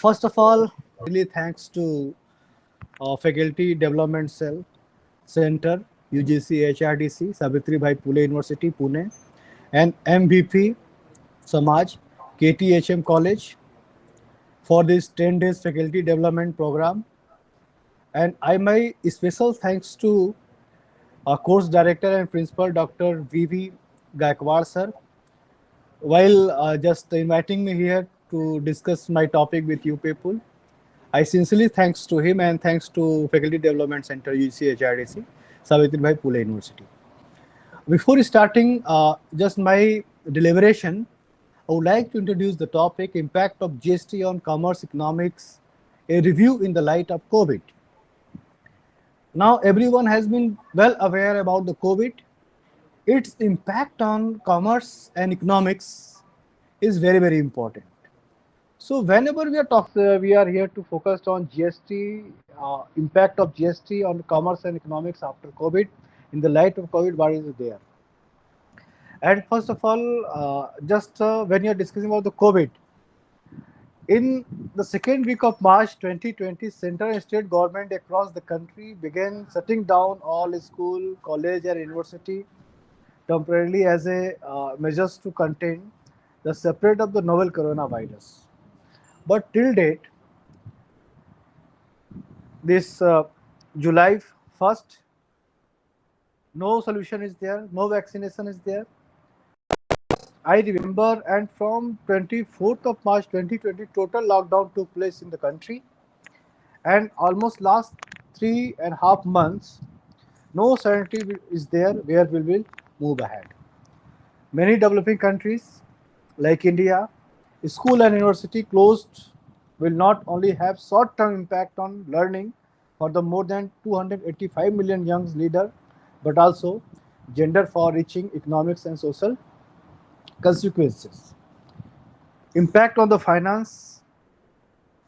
First of all, really thanks to Faculty Development Cell Center, UGC HRDC, Savitri Bhai Phule University, Pune, and MVP Samaj, KTHM College for this 10 days faculty development program. And I my special thanks to our course director and principal Dr. VV Gaikwad sir, while just inviting me here to discuss my topic with you people. I sincerely thanks to him and thanks to Faculty Development Center UC HRDC, Savitribai Phule University. Before starting just my deliberation, I would like to introduce the topic impact of GST on commerce economics, a review in the light of COVID. Now everyone has been well aware about the COVID. Its impact on commerce and economics is very important. So whenever we are talking, we are here to focus on GST, impact of GST on commerce and economics after COVID. In the light of COVID, what is there? And first of all, just when you are discussing about the COVID, in the second week of March 2020, central and state government across the country began shutting down all school, college, and university temporarily as a measures to contain the spread of the novel coronavirus. But till date, this July 1st, no solution is there, no vaccination is there. I remember, and from 24th of March 2020, total lockdown took place in the country, and almost last 3.5 months, no certainty is there where we will move ahead. Many developing countries like India, school and university closed will not only have short-term impact on learning for the more than 285 million young leaders, but also gender for reaching economics and social consequences. Impact on the finance,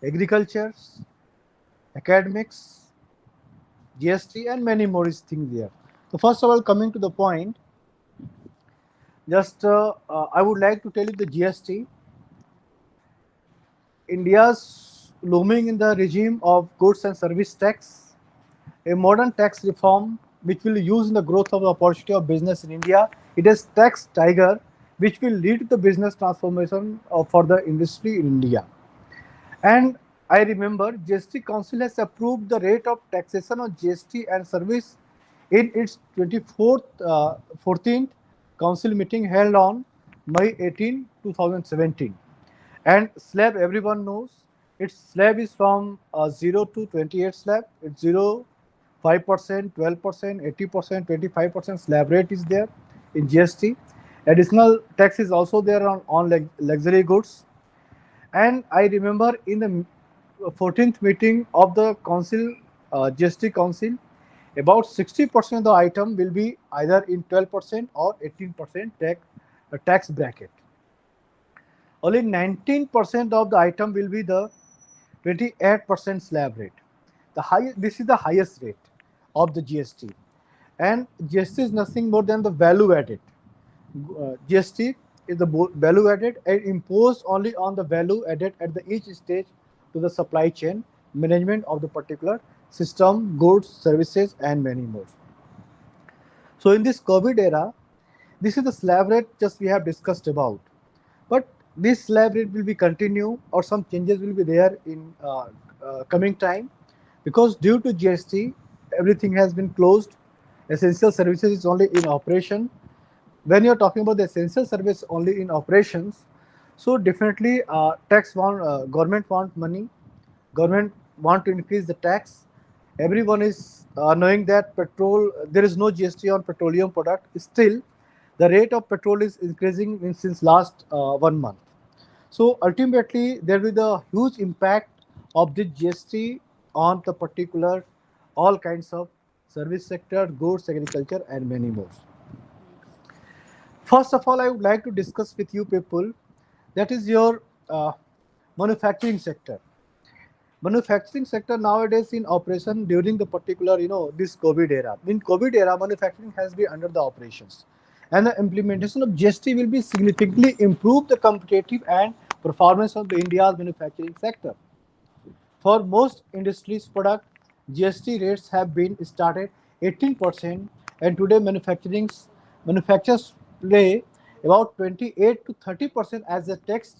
agriculture, academics, GST, and many more is things there. So first of all, coming to the point, just I would like to tell you the GST. India's looming in the regime of goods and service tax, a modern tax reform which will use in the growth of the opportunity of business in India. It is tax tiger which will lead to the business transformation for the industry in India. And I remember GST Council has approved the rate of taxation on GST and service in its 14th council meeting held on May 18, 2017. And slab, everyone knows, its slab is from 0 to 28 slab. It's 0, 5%, 12%, 80%, 25% slab rate is there in GST. Additional tax is also there on luxury goods. And I remember in the 14th meeting of the council, GST council, about 60% of the item will be either in 12% or 18% tax bracket. Only 19% of the item will be the 28% slab rate. This is the highest rate of the GST. And GST is nothing more than the value added. GST is the value added and imposed only on the value added at the each stage to the supply chain management of the particular system, goods, services, and many more. So in this COVID era, this is the slab rate just we have discussed about. But this slab rate will be continue or some changes will be there in coming time, because due to GST, everything has been closed. Essential services is only in operation. When you're talking about the essential service only in operations, so definitely government want money, government want to increase the tax. Everyone is knowing that petrol, there is no GST on petroleum product. Still, the rate of petrol is increasing since last 1 month. So ultimately, there will be the huge impact of the GST on the particular all kinds of service sector, goods, agriculture, and many more. First of all, I would like to discuss with you people that is your manufacturing sector. Manufacturing sector nowadays in operation during the particular, this COVID era. In COVID era, manufacturing has been under the operations, and the implementation of GST will be significantly improve the competitive and performance of the India's manufacturing sector. For most industries product, GST rates have been started 18%, and today manufacturers play about 28 to 30% as a tax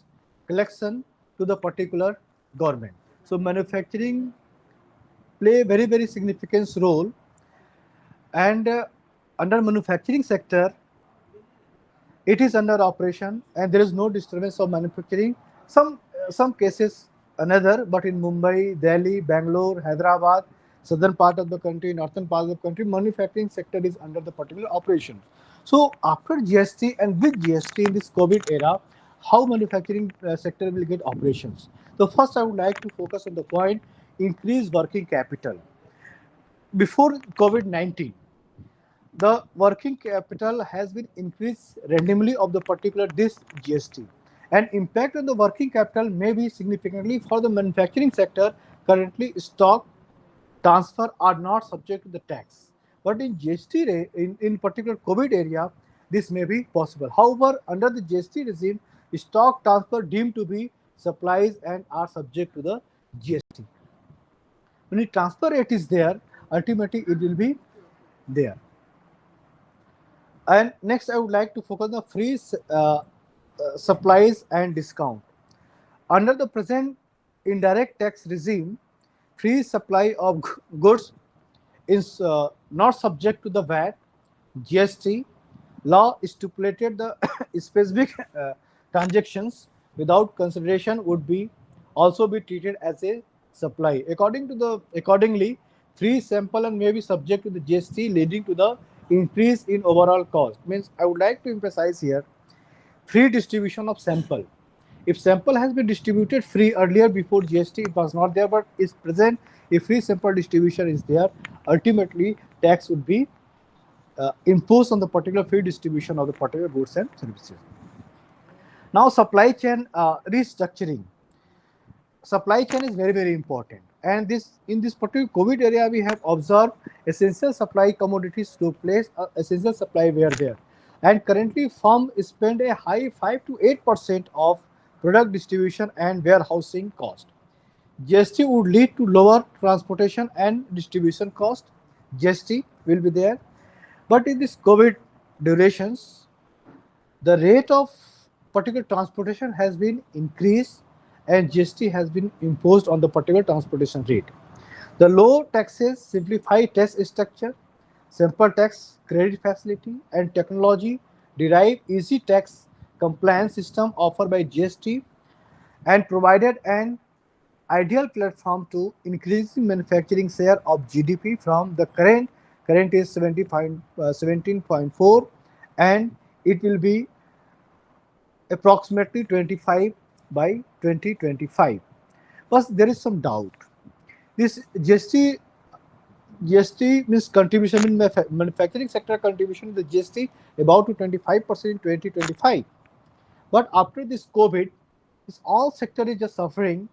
collection to the particular government. So manufacturing play very significant role, and under manufacturing sector it is under operation and there is no disturbance of manufacturing. Some cases another, but in Mumbai, Delhi, Bangalore, Hyderabad, southern part of the country, northern part of the country, manufacturing sector is under the particular operation. So after GST and with GST in this COVID era, how manufacturing sector will get operations? So first I would like to focus on the point increase working capital. Before COVID-19, the working capital has been increased randomly of the particular this GST, and impact on the working capital may be significantly for the manufacturing sector. Currently stock transfer are not subject to the tax, but in GST in particular COVID area this may be possible. However, under the GST regime, stock transfer deemed to be supplies and are subject to the GST. When the transfer rate is there, ultimately it will be there. And next, I would like to focus on the free supplies and discount. Under the present indirect tax regime, free supply of goods is not subject to the VAT. GST law stipulated the specific transactions without consideration would be also be treated as a supply. Accordingly, free sample and may be subject to the GST, leading to the increase in overall cost. Means I would like to emphasize here free distribution of sample. If sample has been distributed free earlier before GST, it was not there, but is present. If free sample distribution is there, ultimately tax would be imposed on the particular free distribution of the particular goods and services. Now, supply chain restructuring. Supply chain is very important, and this in this particular COVID area we have observed essential supply commodities to place essential supply were there, and currently firm spend a high 5 to 8% of product distribution and warehousing cost. GST would lead to lower transportation and distribution cost. GST will be there, but in this COVID durations, the rate of particular transportation has been increased and GST has been imposed on the particular transportation rate. The low taxes simplify tax structure, simple tax credit facility and technology derive easy tax compliance system offered by GST and provided an ideal platform to increase the manufacturing share of GDP from the current is 17.4, and it will be approximately 25 by 2025. But there is some doubt. This GST means contribution in manufacturing sector contribution to the GST about to 25% in 2025. But after this COVID, this all sector is just suffering.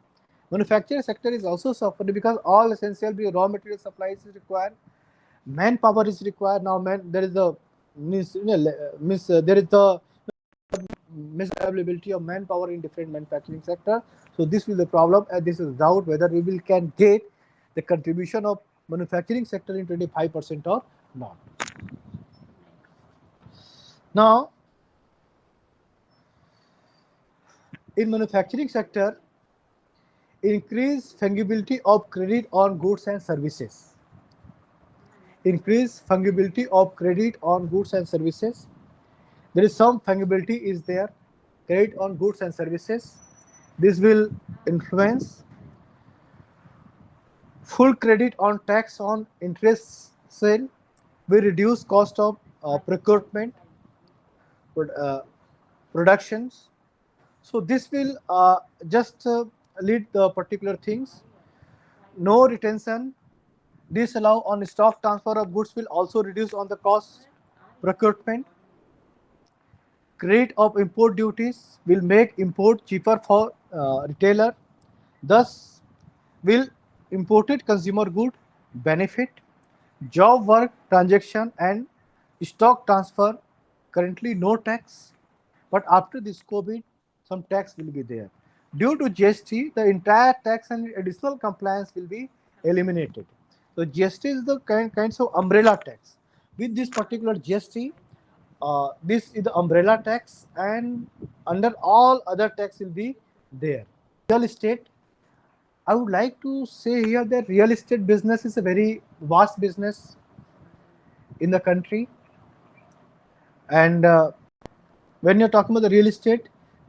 Manufacturing sector is also suffering because all essential raw material supplies is required, manpower is required. Now, there is the there is the misavailability of manpower in different manufacturing sector. So this will be the problem, and this is doubt whether we will can get the contribution of manufacturing sector in 25% or not. Now, in manufacturing sector, increase fungibility of credit on goods and services. Increase fungibility of credit on goods and services. There is some fungibility is there, credit on goods and services. This will influence full credit on tax on interest sale, will reduce cost of procurement, productions. So this will just lead the particular things. No retention, disallow on stock transfer of goods will also reduce on the cost procurement. Credit of import duties will make import cheaper for retailer. Thus, will imported consumer good benefit. Job work transaction and stock transfer currently no tax, but after this COVID some tax will be there. Due to GST, the entire tax and additional compliance will be eliminated. So GST is the kinds of umbrella tax. With this particular GST, this is the umbrella tax, and under all other tax will be there. Real estate, I would like to say here that real estate business is a very vast business in the country, and when you're talking about the real estate,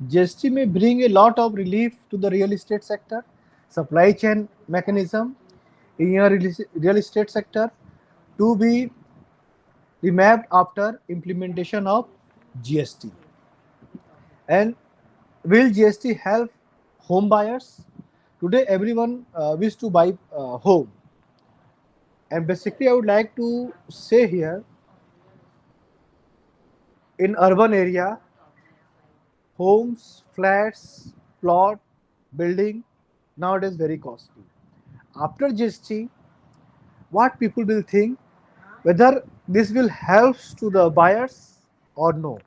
GST may bring a lot of relief to the real estate sector, supply chain mechanism in your real estate sector to be remapped after implementation of GST. And will GST help home buyers? Today, everyone wish to buy home, and basically, I would like to say here, in urban area, homes, flats, plot, building nowadays very costly. After GST, what people will think, whether this will help to the buyers or no.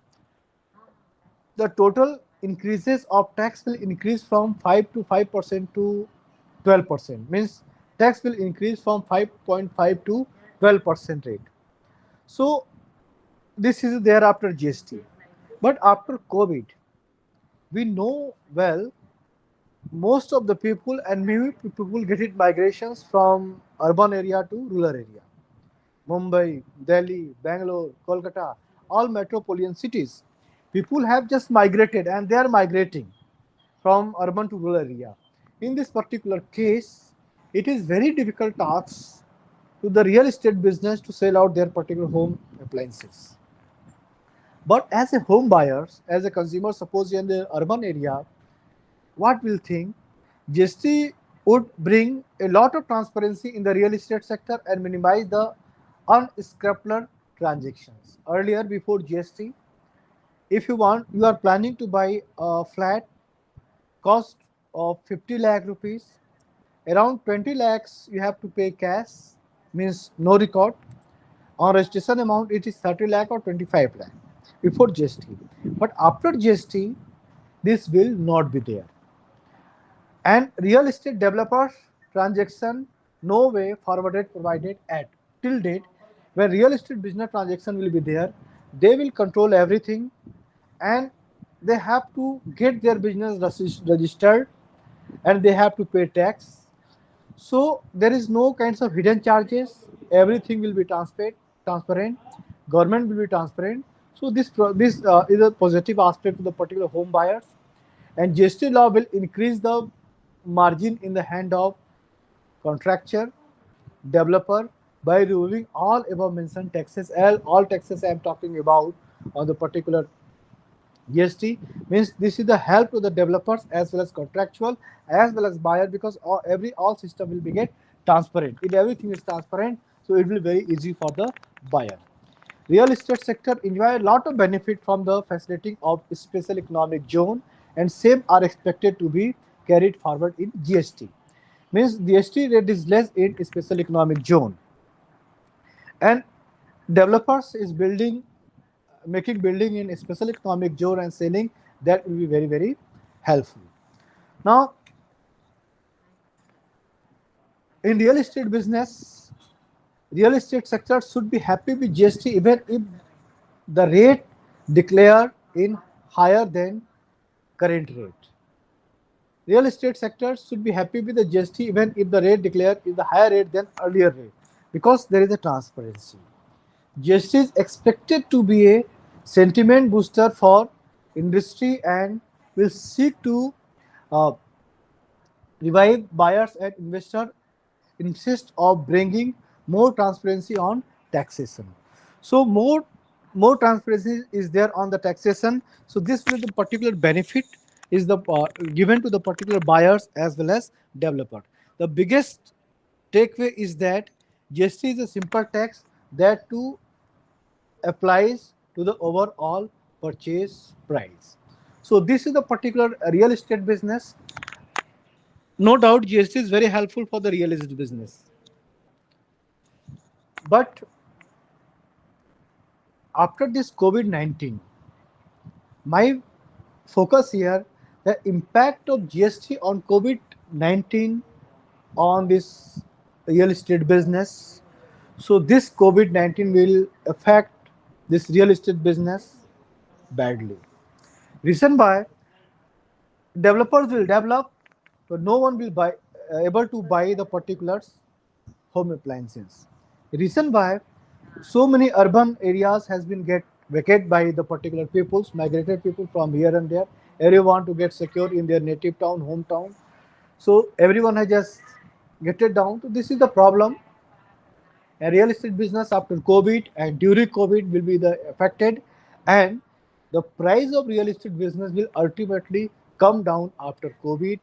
The total increases of tax will increase from 5 to 5% to 12%. Means tax will increase from 5.5 to 12% rate. So this is there after GST. But after COVID, we know well most of the people, and many people get it migrations from urban area to rural area. Mumbai, Delhi, Bangalore, Kolkata, all metropolitan cities. People have just migrated and they are migrating from urban to rural area. In this particular case, it is very difficult task to the real estate business to sell out their particular home appliances. But as a home buyers, as a consumer, suppose in the urban area, what will think, GST would bring a lot of transparency in the real estate sector and minimize the unscrupulous transactions. Earlier, before GST, if you are planning to buy a flat cost of 50 lakh rupees, around 20 lakhs you have to pay cash, means no record. On registration amount, it is 30 lakh or 25 lakh before GST. But after GST, this will not be there. And real estate developers transaction no way forwarded provided at till date. When real estate business transaction will be there, they will control everything, and they have to get their business registered, and they have to pay tax. So there is no kinds of hidden charges. Everything will be transparent. Government will be transparent. So this is a positive aspect to the particular home buyers. And GST law will increase the margin in the hand of contractor, developer by removing all above mentioned taxes. All taxes I am talking about on the particular GST, means this is the help to the developers as well as contractual as well as buyer, because all system will be get transparent. If everything is transparent, so it will be very easy for the buyer. Real estate sector enjoy a lot of benefit from the facilitating of special economic zone, and same are expected to be carried forward in GST. Means GST rate is less in special economic zone, and developers is making building in a special economic zone and selling, that will be very helpful. Now, in real estate business, real estate sector should be happy with GST even if the rate declared in higher than current rate. Real estate sector should be happy with the GST even if the rate declared is the higher rate than earlier rate, because there is a transparency. GST is expected to be a sentiment booster for industry and will seek to uh, revive buyers and investors insist of bringing more transparency on taxation. So more transparency is there on the taxation. So this will the particular benefit is the given to the particular buyers as well as developer. The biggest takeaway is that GST is a simple tax that too applies to the overall purchase price. So this is the particular real estate business. No doubt GST is very helpful for the real estate business. But after this COVID-19, my focus here, the impact of GST on COVID-19 on this real estate business. So this COVID-19 will affect this real estate business badly. Reason why developers will develop, but no one will buy able to buy the particulars home appliances. Reason why so many urban areas has been get vacated by the particular peoples, migrated people from here and there. Everyone to get secure in their native town, hometown. So everyone has just get it down. So this is the problem. A real estate business after COVID and during COVID will be the affected, and the price of real estate business will ultimately come down after COVID.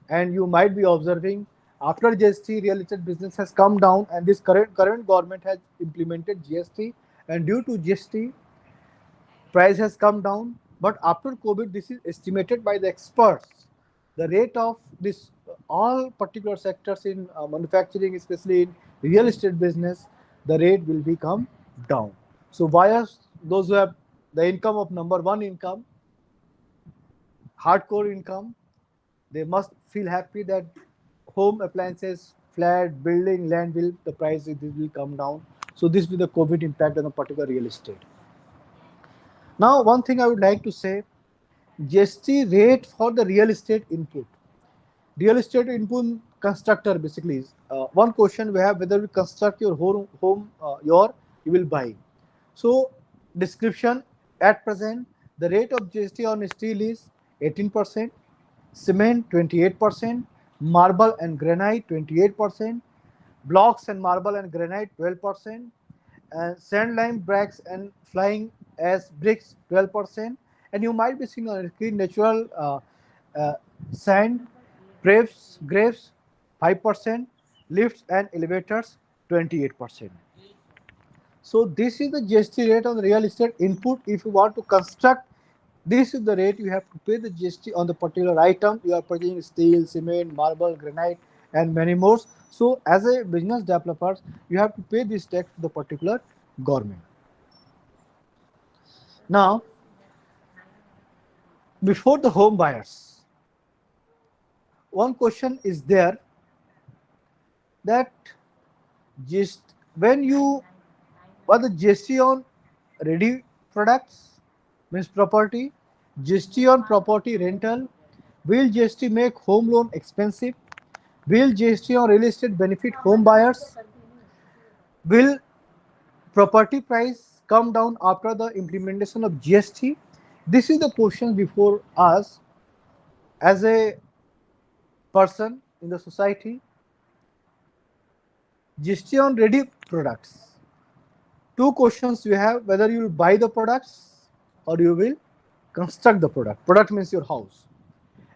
And you might be observing after GST, real estate business has come down, and this current government has implemented GST, and due to GST, price has come down. But after COVID, this is estimated by the experts. The rate of this all particular sectors in manufacturing, especially in real estate business, the rate will become down. So buyers, those who have the income of number one income, hardcore income, they must feel happy that home appliances, flat, building, land will the price will come down. So this will be the COVID impact on a particular real estate. Now, one thing I would like to say, GST rate for the real estate input. Real estate input constructor basically is one question we have whether we construct your home your you will buy. So description at present the rate of GST on steel is 18%, cement 28%, marble and granite 28%, blocks and marble and granite 12%, and sand lime bricks and flying as bricks 12%. And you might be seeing on the screen natural uh, sand, graves 5%, lifts and elevators 28%. So this is the GST rate on the real estate input. If you want to construct, this is the rate you have to pay the GST on the particular item. You are purchasing steel, cement, marble, granite, and many more. So as a business developer, you have to pay this tax to the particular government. Now, before the home buyers, one question is there that just when you what the GST on ready products means property, GST on property rental, will GST make home loan expensive? Will GST on real estate benefit home buyers? Will property price come down after the implementation of GST? This is the question before us as a person in the society. GST on ready products. Two questions you have whether you will buy the products or you will construct the product. Product means your house.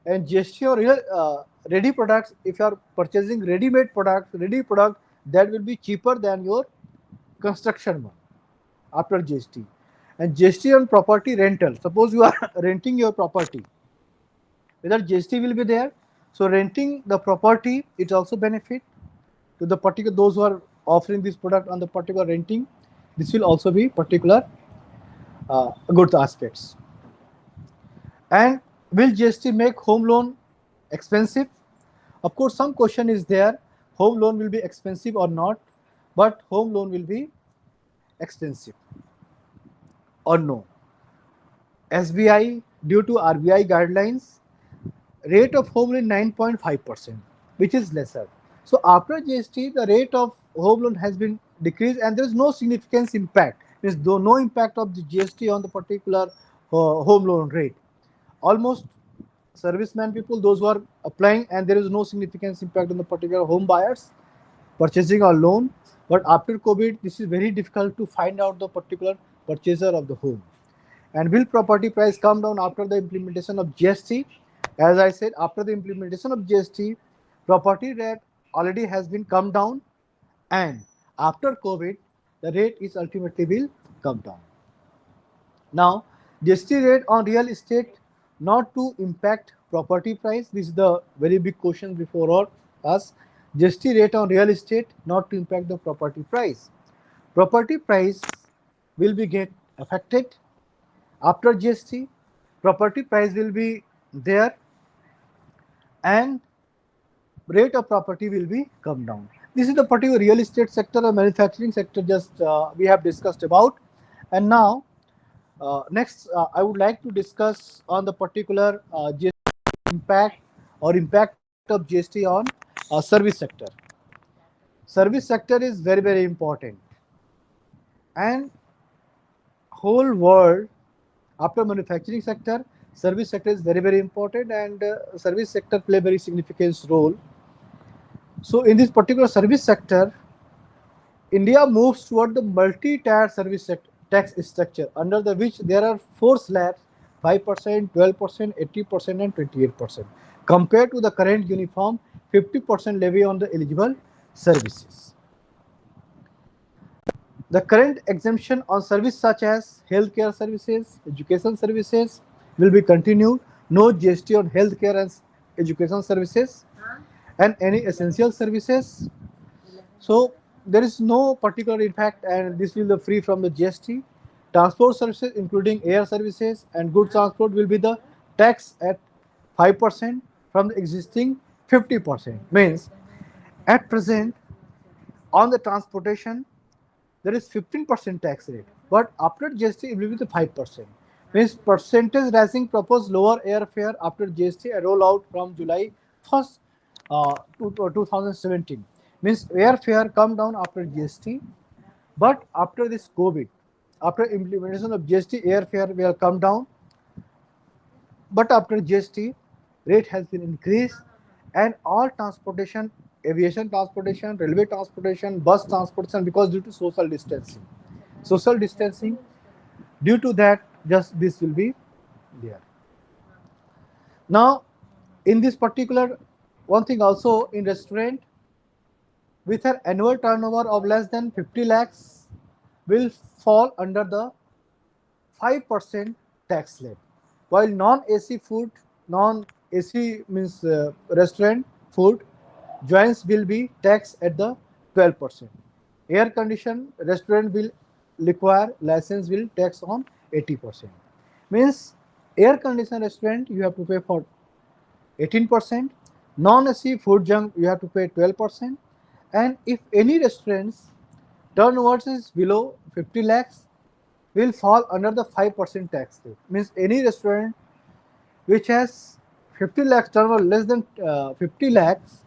And GST on ready products, if you are purchasing ready-made products, ready product that will be cheaper than your construction one after GST. And GST on property rental. Suppose you are renting your property, whether GST will be there. So renting the property, it also benefit to the particular those who are offering this product on the particular renting. This will also be particular good aspects. And will GST make home loan expensive? Of course, some question is there. Home loan will be expensive or not? But home loan will be expensive or no? SBI, due to RBI guidelines, rate of home loan 9.5%, which is lesser. So after GST, the rate of home loan has been decreased, and there is no significant impact. There is no impact of the GST on the particular home loan rate. Almost serviceman people, those who are applying, and there is no significant impact on the particular home buyers purchasing a loan. But after COVID, this is very difficult to find out the particular purchaser of the home. And will property price come down after the implementation of GST? As I said, after the implementation of GST, property rate already has been come down, and after COVID, the rate is ultimately will come down. Now, GST rate on real estate not to impact property price. This is the very big question before us. GST rate on real estate not to impact the property price. Property price will be get affected after GST. Property price will be there. and rate of property will be come down. This is the particular real estate sector or manufacturing sector just we have discussed about. And now next I would like to discuss on the particular GST impact or impact of GST on service sector. Service sector is very important, and whole world after manufacturing sector, service sector is very important, and service sector play very significant role. So in this particular service sector, India moves toward the multi-tier service tax structure under the which there are four slabs: 5%, 12%, 80%, and 28%, compared to the current uniform 50% levy on the eligible services. The current exemption on service such as healthcare services, education services will be continued. No GST on healthcare and education services and any essential services. So there is no particular impact, and this will be free from the GST. Transport services, including air services and goods transport, will be the tax at 5% from the existing 50%. Means at present on the transportation there is 15% tax rate, but after GST it will be the 5%. Means percentage rising proposed lower airfare after GST roll out from July 1st 2017. Means airfare come down after GST, but after this COVID, after implementation of GST, airfare will come down, but after GST, rate has been increased, and all transportation, aviation transportation, railway transportation, bus transportation, because due to social distancing, due to that, just this will be there. Now, in this particular one thing also in restaurant with an annual turnover of less than 50 lakhs will fall under the 5% tax slab, while non-AC food, non-AC means restaurant food joints will be taxed at the 12%. Air conditioned restaurant will require license will tax on 80%. Means air conditioned restaurant you have to pay for 18%, non-AC food junk you have to pay 12%, and if any restaurants turnover is below 50 lakhs will fall under the 5% tax rate. Means any restaurant which has 50 lakhs turnover less than 50 lakhs,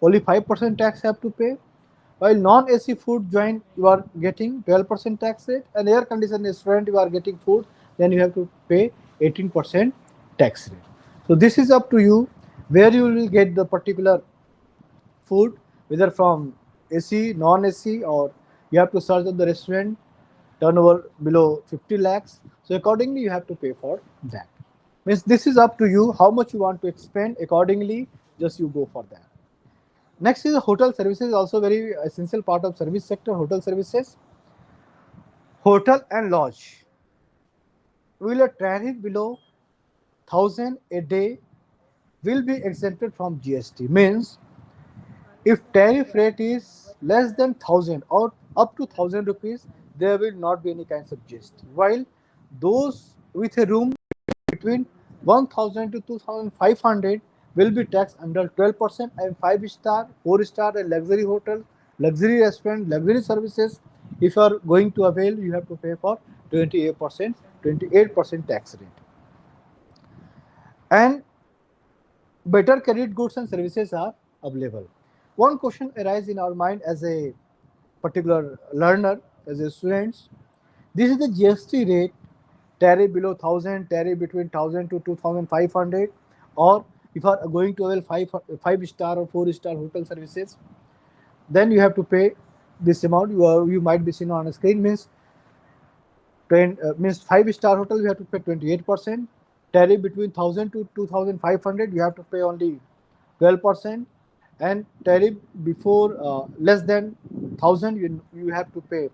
only 5% tax have to pay, while non-AC food joint you are getting 12% tax rate, and air conditioned restaurant you are getting food, then you have to pay 18% tax rate. So this is up to you where you will get the particular food, whether from AC, non-AC, or you have to search on the restaurant turnover below 50 lakhs. So accordingly you have to pay for that. Means this is up to you how much you want to expend, accordingly just you go for that. Next is hotel services, also very essential part of service sector. Hotel services, hotel and lodge will a tariff below 1000 a day will be exempted from GST. Means if tariff rate is less than 1000 or up to 1000 rupees, there will not be any kinds of GST. While those with a room between 1000 to 2500 will be taxed under 12%, and 5-star, 4-star, and luxury hotel, luxury restaurant, luxury services, if you are going to avail, you have to pay for 28% tax rate. And better credit goods and services are available. One question arises in our mind as a particular learner, as a student. This is the GST rate, tariff below 1000, tariff between 1000 to 2500, or if you are going to avail 5-star or 4-star hotel services, then you have to pay this amount. You might be seen on a screen. Means 5-star hotel you have to pay 28%. Tariff between 1000 to 2500 you have to pay only 12%, and tariff before less than 1000 you have to pay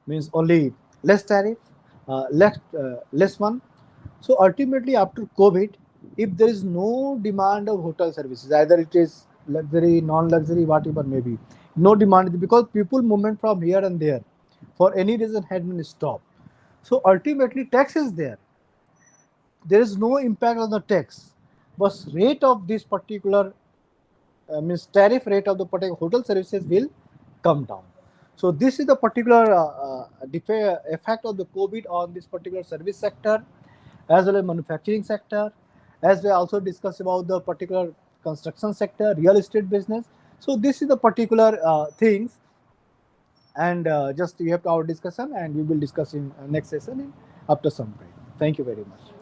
means only less tariff, less one. So ultimately after COVID, if there is no demand of hotel services, either it is luxury, non-luxury, whatever may be, no demand because people movement from here and there for any reason had been stopped. So ultimately tax is there. There is no impact on the tax, but rate of this particular means tariff rate of the particular hotel services will come down. So this is the particular effect of the COVID on this particular service sector, as well as manufacturing sector, as we also discuss about the particular construction sector, real estate business. So this is the particular things, and just we have our discussion, and we will discuss in next session after some time. Thank you very much.